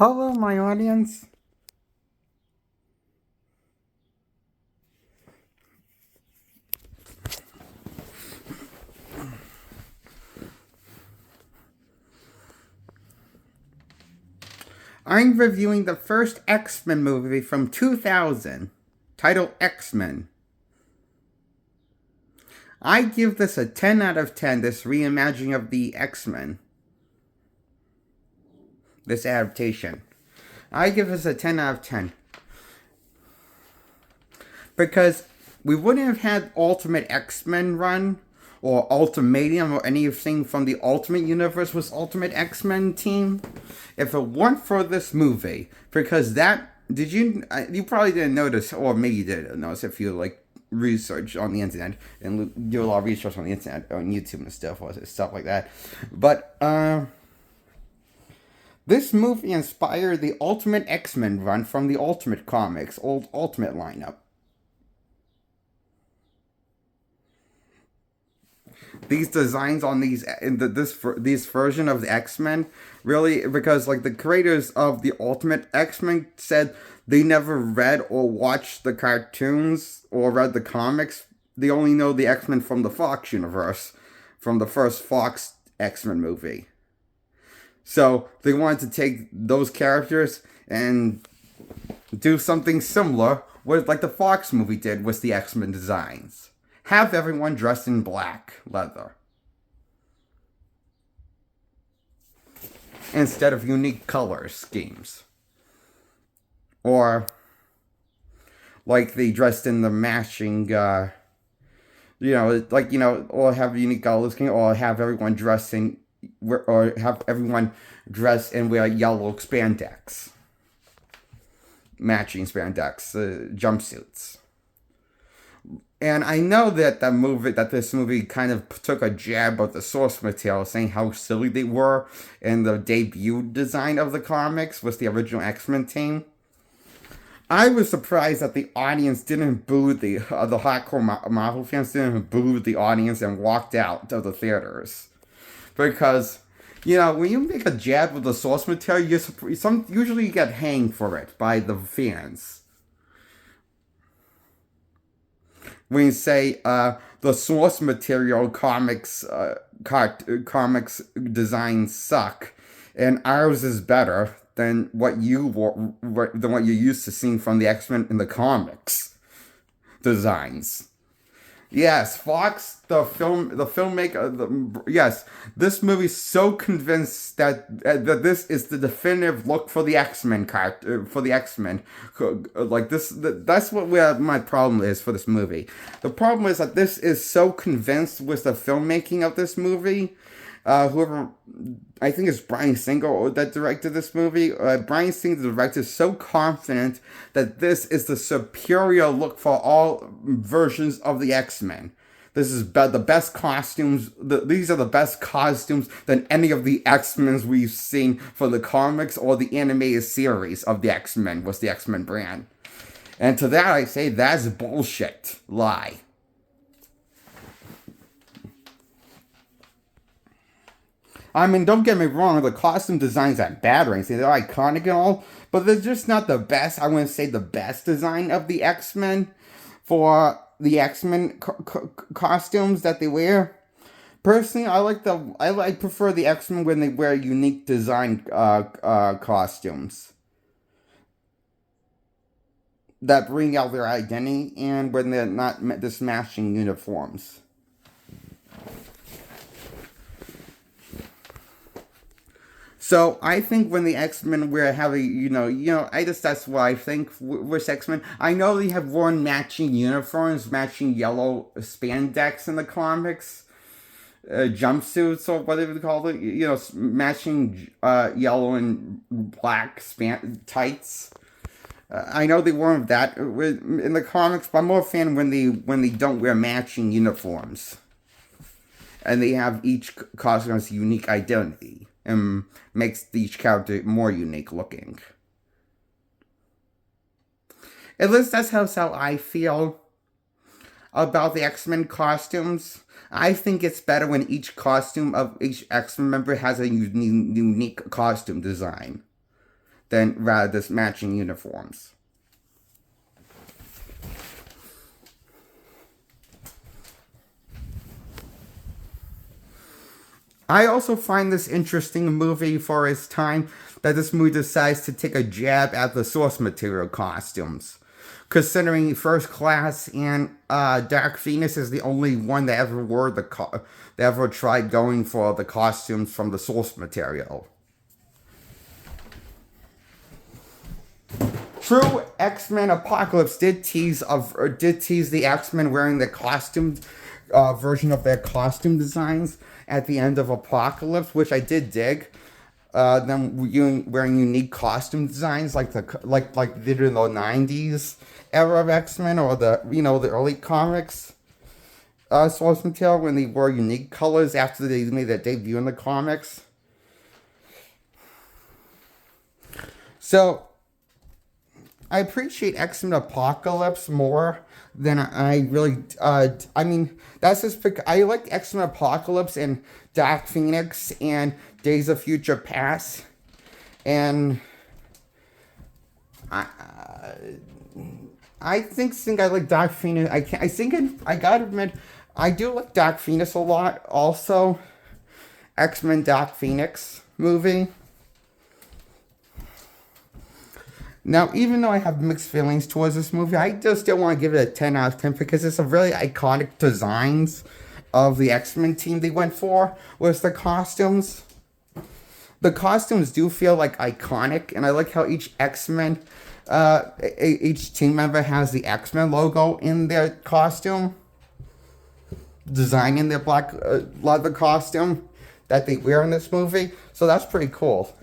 Hello, my audience. I'm reviewing the first X-Men movie from 2000, titled X-Men. I give this a 10 out of 10, this reimagining of the X-Men. This adaptation. I give this a 10 out of 10. Because we wouldn't have had Ultimate X-Men run, or Ultimatum, or anything from the Ultimate Universe was Ultimate X-Men team, if it weren't for this movie. Because that, you probably didn't notice, or maybe you did notice if you, research on the internet, and do a lot of research on the internet, on YouTube and stuff, or stuff like that. But, this movie inspired the Ultimate X-Men run from the Ultimate Comics, old Ultimate lineup. These designs on this version of the X-Men, really, because the creators of the Ultimate X-Men said they never read or watched the cartoons or read the comics. They only know the X-Men from the Fox universe, from the first Fox X-Men movie. So they wanted to take those characters and do something similar with the Fox movie did with the X-Men designs. Have everyone dressed in black leather instead of unique color schemes. Or they dressed in the matching, or have unique color scheme, or have everyone dressed in, or have everyone dress and wear yellow spandex, matching spandex jumpsuits. And I know that this movie kind of took a jab at the source material, saying how silly they were in the debut design of the comics with the original X-Men team. I was surprised that the audience didn't boo the hardcore Marvel fans didn't boo the audience and walked out of the theaters, because when you make a jab with the source material, usually you get hanged for it by the fans. When you say the source material comics designs suck, and ours is better than what you're used to seeing from the X-Men in the comics designs. Yes, Fox, yes, this movie's so convinced that this is the definitive look for the X-Men for the X-Men. That's what my problem is for this movie. The problem is that this is so convinced with the filmmaking of this movie. Whoever, I think it's Bryan Singer that directed this movie. Bryan Singer, the director, is so confident that this is the superior look for all versions of the X-Men. This is the best costumes. These are the best costumes than any of the X-Men we've seen for the comics or the animated series of the X-Men with the X-Men brand. And to that I say, that's bullshit. Lie. I mean, don't get me wrong, the costume designs aren't bad or anything. They're iconic and all, but they're just not the best. I wouldn't say the best design of the X-Men for the X-Men costumes that they wear. Personally, I prefer the X-Men when they wear unique design costumes that bring out their identity, and when they're not just matching uniforms. So I think when the X-Men were having, that's what I think with X-Men. I know they have worn matching uniforms, matching yellow spandex in the comics, jumpsuits or whatever they call it, matching yellow and black tights. I know they weren't that in the comics, but I'm more a fan when they don't wear matching uniforms, and they have each costume has a unique identity and makes each character more unique looking. At least that's how I feel about the X-Men costumes. I think it's better when each costume of each X-Men member has a unique costume design. than rather just matching uniforms. I also find this interesting movie for its time that this movie decides to take a jab at the source material costumes. Considering First Class and Dark Phoenix is the only one that ever that ever tried going for the costumes from the source material. True, X-Men Apocalypse did tease the X-Men wearing the costume version of their costume designs at the end of Apocalypse, which I did dig. Them wearing unique costume designs like they did in the '90s era of X-Men, or the early comics source material when they wore unique colors after they made their debut in the comics. So I appreciate X-Men Apocalypse more than I really. I mean, that's just because I like X-Men Apocalypse and Dark Phoenix and Days of Future Past, and I think I like Dark Phoenix. I gotta admit, I do like Dark Phoenix a lot. Also, X-Men Dark Phoenix movie. Now, even though I have mixed feelings towards this movie, I just still want to give it a 10 out of 10 because it's a really iconic designs of the X-Men team they went for with the costumes. The costumes do feel like iconic, and I like how each X-Men, each team member has the X-Men logo in their costume, designing their black leather costume that they wear in this movie. So that's pretty cool.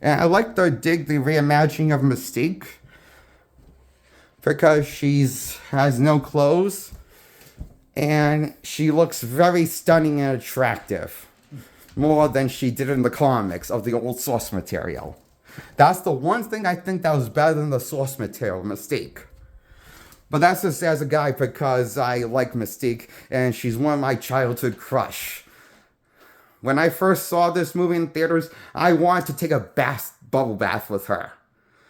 And I like the reimagining of Mystique because has no clothes and she looks very stunning and attractive, more than she did in the comics of the old source material. That's the one thing I think that was better than the source material, Mystique. But that's just as a guy because I like Mystique and she's one of my childhood crush. When I first saw this movie in theaters, I wanted to take a bubble bath with her.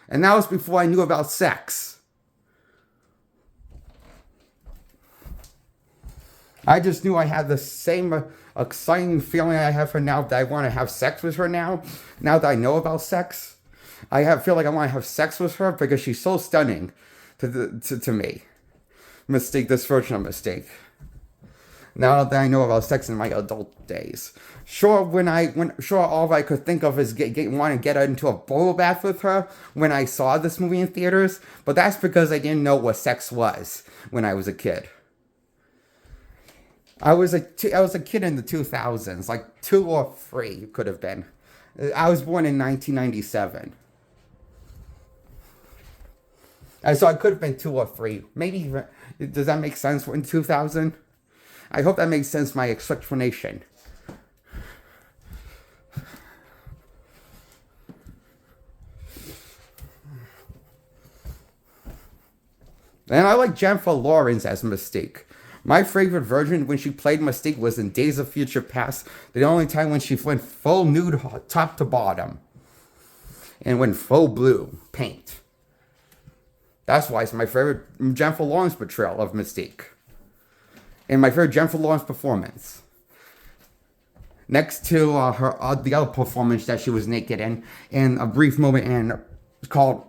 And that was before I knew about sex. I just knew I had the same exciting feeling I have for now that I want to have sex with her now. Now that I know about sex, feel like I want to have sex with her because she's so stunning to me. This version of Mystique. Now that I know about sex in my adult days. Sure, all I could think of is want to get into a bubble bath with her when I saw this movie in theaters, but that's because I didn't know what sex was when I was a kid. I was a kid in the 2000s, like 2 or 3 could have been. I was born in 1997. So I could have been 2 or 3. Maybe, does that make sense in 2000? I hope that makes sense, my explanation. And I like Jennifer Lawrence as Mystique. My favorite version when she played Mystique was in Days of Future Past, the only time when she went full nude top to bottom. And went full blue paint. That's why it's my favorite Jennifer Lawrence portrayal of Mystique. And my favorite Jennifer Lawrence performance. Next to the other performance that she was naked in a brief moment, and it's called,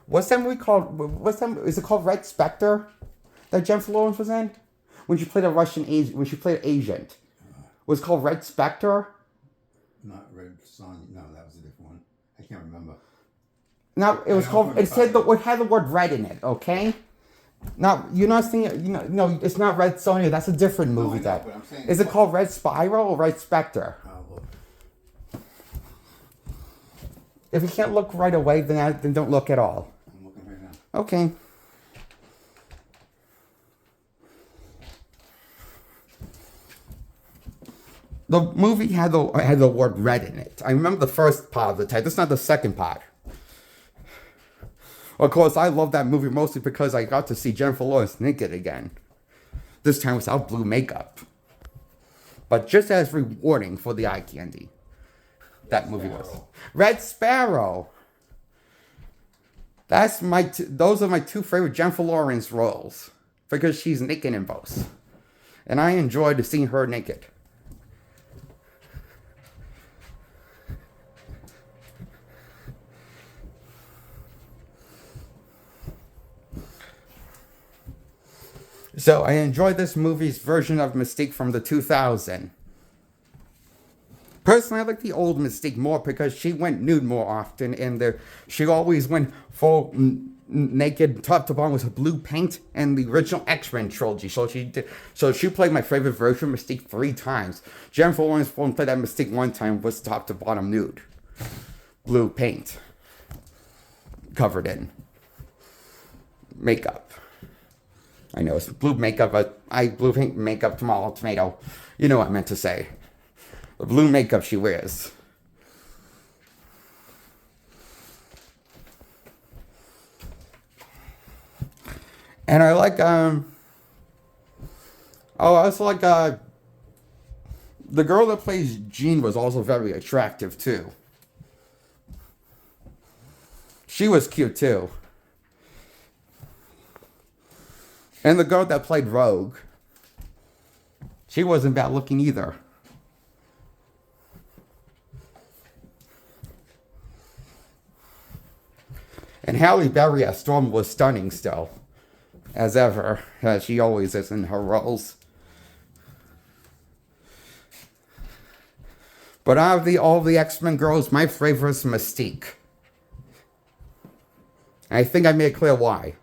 what's that movie called? Is it called Red Spectre? That Jennifer Lawrence was in? When she played a Russian agent, when she played an agent. Was it called Red Spectre? Not Red Sun. No, that was a different one. I can't remember. No, it was called, it had the word red in it, okay? Now, you're not seeing, no, it's not Red Sonja. That's a different movie. No, I know, but I'm saying, is it called Red Spiral or Red Spectre? Look. If you can't look right away, then don't look at all. I'm looking right now. Okay. The movie had the word red in it. I remember the first part of the title. That's not the second part. Of course, I love that movie mostly because I got to see Jennifer Lawrence naked again. This time without blue makeup. but just as rewarding for the eye candy. That movie was. Red Sparrow. Those are my two favorite Jennifer Lawrence roles, because she's naked in both, and I enjoyed seeing her naked. So I enjoyed this movie's version of Mystique from the 2000. Personally, I like the old Mystique more because she went nude more often, and she always went full naked, top to bottom, with her blue paint and the original X-Men trilogy. So she played my favorite version of Mystique 3 times. Jennifer Lawrence only played that Mystique 1 time, was top to bottom nude, blue paint, covered in makeup. I know it's blue makeup, but blue paint makeup, tomato. You know what I meant to say. The blue makeup she wears. And I like, I also like, the girl that plays Jean was also very attractive, too. She was cute, too. And the girl that played Rogue, she wasn't bad looking either. And Halle Berry as Storm was stunning still, as ever, as she always is in her roles. But out of all the X-Men girls, my favorite is Mystique. I think I made it clear why.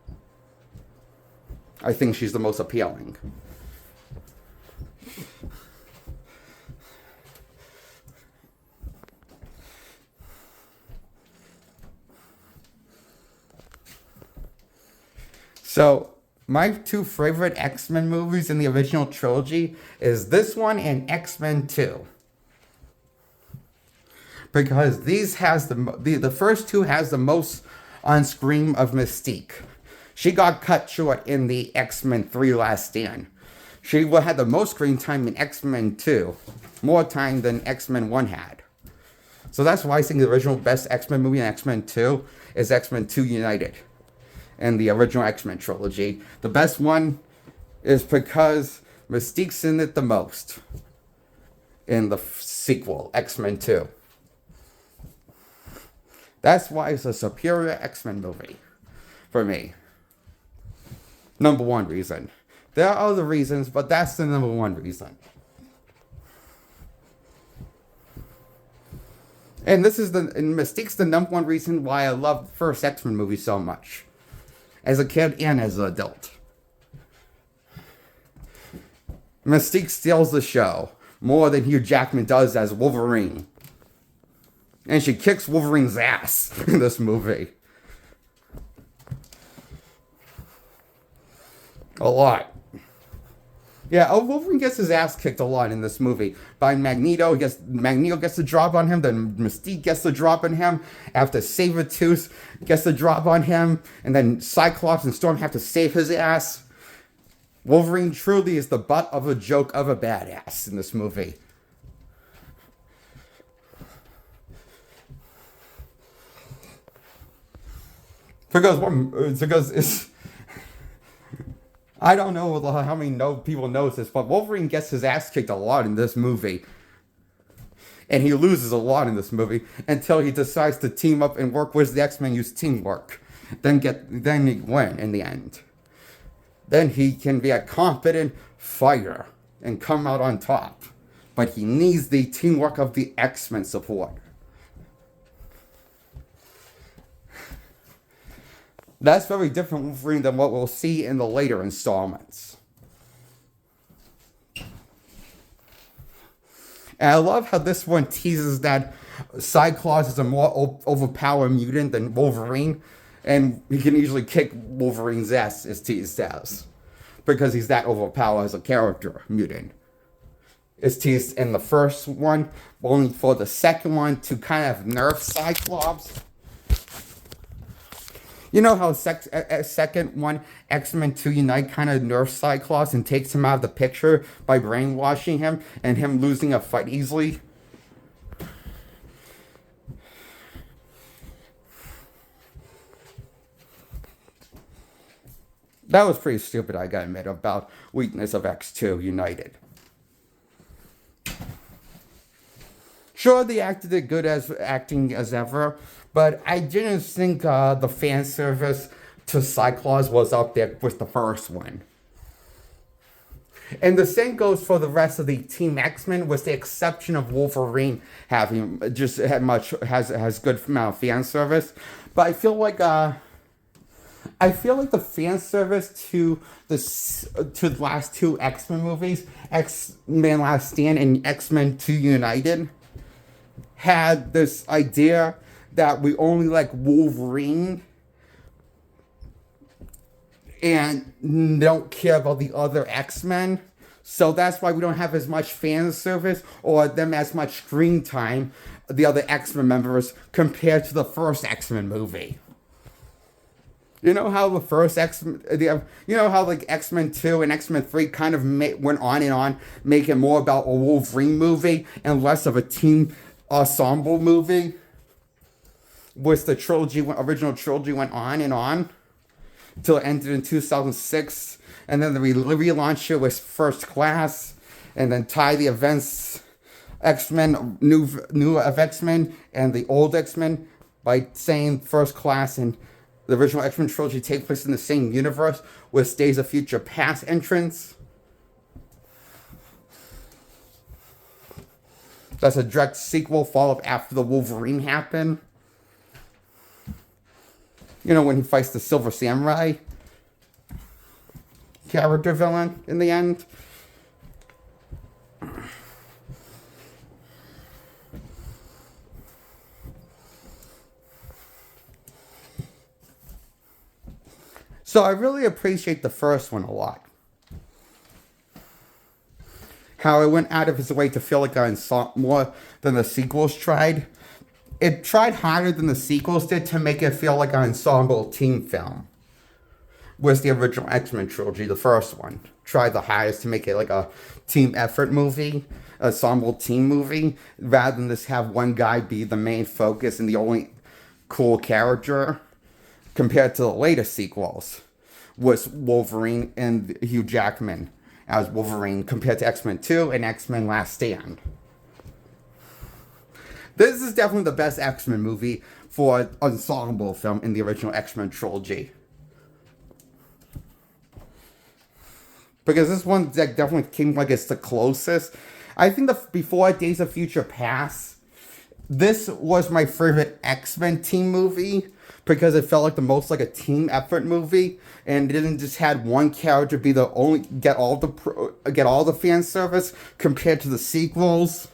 I think she's the most appealing. So, my two favorite X-Men movies in the original trilogy is this one and X-Men 2. Because these has the first two has the most on screen of Mystique. She got cut short in the X-Men 3 Last Stand. She had the most screen time in X-Men 2. More time than X-Men 1 had. So that's why I think the original best X-Men movie in X-Men 2 is X-Men 2 United. And the original X-Men trilogy. The best one is because Mystique's in it the most. In the sequel, X-Men 2. That's why it's a superior X-Men movie. For me. Number one reason. There are other reasons, but that's the number one reason. And Mystique's the number one reason why I love the first X-Men movie so much. As a kid and as an adult. Mystique steals the show more than Hugh Jackman does as Wolverine. And she kicks Wolverine's ass in this movie. A lot. Yeah, Wolverine gets his ass kicked a lot in this movie. By Magneto. Magneto gets the drop on him. Then Mystique gets the drop on him. After Sabretooth gets the drop on him. And then Cyclops and Storm have to save his ass. Wolverine truly is the butt of a joke of a badass in this movie. Because it's... I don't know how many people know this, but Wolverine gets his ass kicked a lot in this movie. And he loses a lot in this movie until he decides to team up and work with the X-Men, use teamwork. Then he win in the end. Then he can be a confident fighter and come out on top. But he needs the teamwork of the X-Men support. That's very different Wolverine than what we'll see in the later installments. And I love how this one teases that Cyclops is a more overpowered mutant than Wolverine. And he can easily kick Wolverine's ass, as teased as. Because he's that overpowered as a character, mutant. It's teased in the first one, only for the second one to kind of nerf Cyclops. You know how second one, X-Men 2 Unite, kind of nerfs Cyclops and takes him out of the picture by brainwashing him and him losing a fight easily? That was pretty stupid, I gotta admit, about weakness of X2 United. Sure, the actor did good as acting as ever, but I didn't think the fan service to Cyclops was up there with the first one. And the same goes for the rest of the Team X-Men, with the exception of Wolverine having just had has good amount of fan service. But I feel like the fan service to the last two X-Men movies, X-Men Last Stand and X-Men 2 United, had this idea that we only like Wolverine and don't care about the other X-Men. So that's why we don't have as much fan service or them as much screen time, the other X-Men members, compared to the first X-Men movie. You know how the first like X-Men 2 and X-Men 3 kind of went on and on, making more about a Wolverine movie and less of a team ensemble movie? With the original trilogy went on and on till it ended in 2006, and then we relaunched it with First Class, and then tie the events X-Men, new of X-Men and the old X-Men by saying First Class and the original X-Men trilogy take place in the same universe with Days of Future Past entrance. That's a direct sequel follow-up after the Wolverine happened. You know, when he fights the Silver Samurai character villain in the end. So I really appreciate the first one a lot. How it went out of its way to feel like I saw more than the sequels tried. It tried harder than the sequels did to make it feel like an ensemble team film. Was the original X-Men trilogy, the first one, tried the hardest to make it like a team effort movie, ensemble team movie, rather than just have one guy be the main focus and the only cool character. Compared to the later sequels, was Wolverine and Hugh Jackman as Wolverine, compared to X-Men 2 and X-Men Last Stand. This is definitely the best X-Men movie for ensemble film in the original X-Men trilogy. Because this one definitely came like it's the closest. I think before Days of Future Past, this was my favorite X-Men team movie because it felt like the most like a team effort movie, and it didn't just had one character be the only get all the fan service compared to the sequels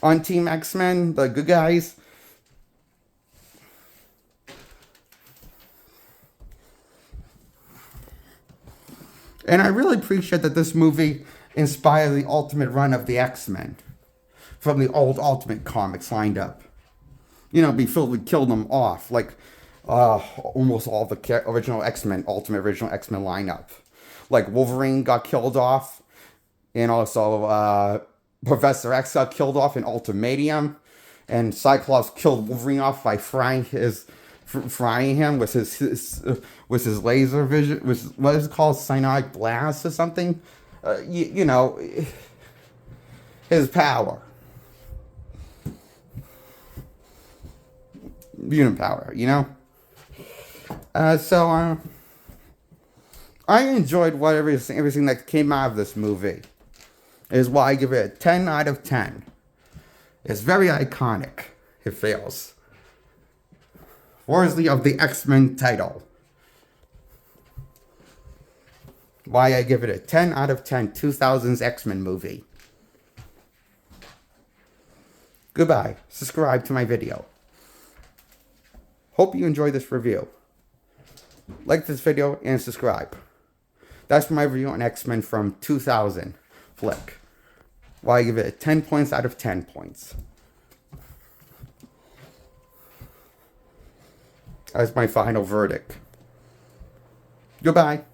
on Team X-Men, the good guys. And I really appreciate that this movie inspired the Ultimate run of the X-Men from the old Ultimate comics lined up. You know, before we killed them off, like almost all the original X-Men, original X-Men lineup. Like Wolverine got killed off, and also Professor X got killed off in Ultimatium, and Cyclops killed Wolverine off by frying him with his laser vision, with what is it called, cyanic blast or something. You know, his power. Unit power, you know? So I enjoyed everything that came out of this movie. Is why I give it a 10 out of 10. It's very iconic. It feels worthy of the X-Men title. Why I give it a 10 out of 10 2000s X-Men movie. Goodbye. Subscribe to my video. Hope you enjoyed this review. Like this video and subscribe. That's my review on X-Men from 2000 flick. Why I give it a 10 points out of 10 points. as my final verdict. Goodbye.